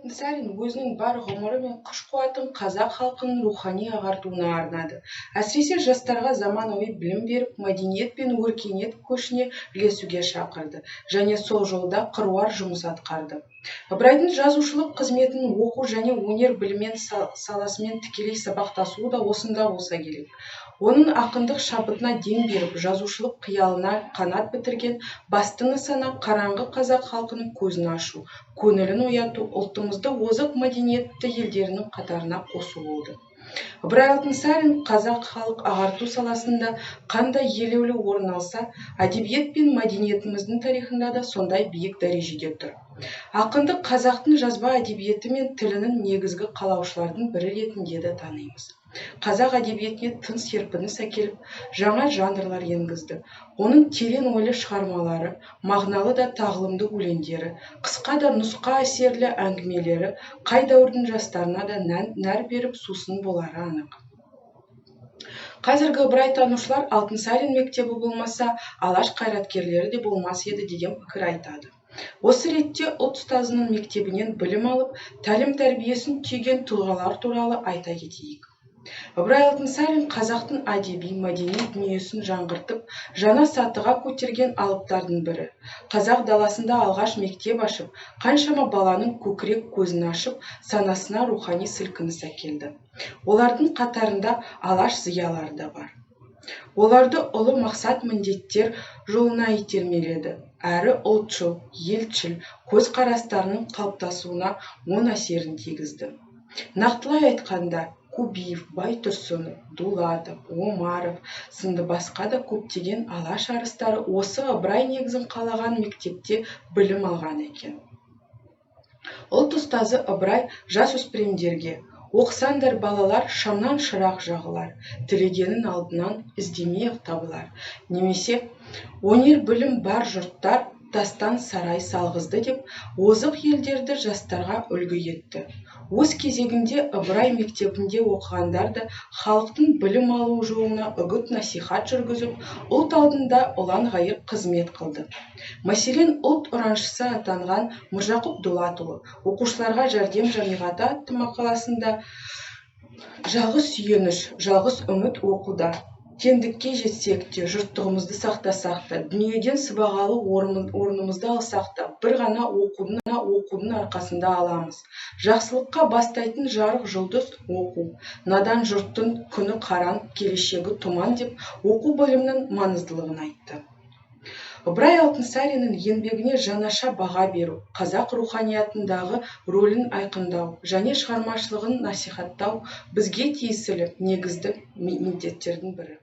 Алтынсарин өзінің бар ғұмыры мен күш-қуатын қазақ халқының рухани ағартуына арнады. Әсіресе жастарға заманауи білім беріп, мәдениет пен өркениет көшіне ілесуге шақырды және сол жолда қыруар жұмыс атқарды. Ыбырайдың жазушылық қызметінің оқу және өнер біліммен саласымен тікелей сабақтасуы да осында болса керек. Оның ақындық шабытына дем беріп, жазушылық қиялына қанат бітірген басты нысана қараңғы қазақ халқының көзін ашу, көңілін ояту, ұлтымызды озық мәдениетті елдерінің қатарына қосу болды. Ыбырай Алтынсарин қазақ халық ағарту саласында қандай елеулі орын алса, әдебиет пен мәдениетіміздің тарихында да сондай биік дәрежеде тұр. Ақынды қазақтың жазба әдебиеті мен тілінің негізгі қалаушылардың бірі ретінде де танимыз. Қазақ әдебиетіне тың серпіліс әкеліп, жаңа жанрлар енгізді. Оның терең ойлы шығармалары, мағыналы да тағылымды өлеңдері, қысқа да нұсқа әсерлі әңгімелері қай дәуірдің жастарына да нәр беріп сусын болары анық. Қазіргі ыбырайтанушылар Алтынсарин мектебі болмаса, Алаш қайраткерлері де болмас еді деген пікір айтады. Осы ретте ұлт ұстазының мектебінен білім алып, тәлім-тәрбиесін түйген тұлғалар туралы айта кетейік. Ыбырай Алтынсарин қазақтың әдеби мәдени дүниесін жаңғыртып, жаңа сатыға көтерген алыптардың бірі. Қазақ даласында алғаш мектеп ашып, қаншама баланың көкірек көзін ашып, санасына рухани сілкініс әкелді. Олардың қатарында алаш зиялары да бар. Оларды ұлы мақсат міндеттер жолына итермеледі, әрі ұлтшыл, елшіл көзқарастарының қалыптасуына оң әсерін тигізді. Нақтылай айтқанда, Кубиев, Байтұрсынов, Дулатов, Омаров сынды басқа да көптеген алаш арыстары осы Ыбырай негізін қалаған мектепте білім алған екен. Ұлт ұстазы Ыбырай жасөспірімдерге: оқысаңдар балалар, шамнан шырақ жағылар, тілегенін алдынан іздемей-ақ табылар. Немесе өнер білім бар жұрттар тастан сарай салғызды деп, озық елдерді жастарға үлгі етті. Өз кезегінде Ыбырай мектебінде оқығандар да халықтың білім алу жолына үгіт-насихат жүргізіп, ұлт алдында ұлан-ғайыр қызмет қылды. Мәселен, ұлт ұраншысы атанған Мыржақып Дулатұлы оқушыларға жәрдем жамиғаты атты мақаласында жалғыз сүйеніш, жалғыз үміт оқуда, теңдікке жетсек те, жұрттығымызды сақтасақ та, дүниеден сыбағалы орнымызды алсақ та, бір ғана оқудың арқасында аламыз. Жақсылыққа бастайтын жарық жұлдыз оқу, надан жұрттың күні қаран, келешегі тұман деп оқу білімнің маңыздылығын айтты. Ыбырай Алтынсариннің еңбегіне жаңаша баға беру, қазақ руханиятындағы рөлін айқындау және шығармашылығын насихаттау бізге тиесілі негізді міндеттердің бірі.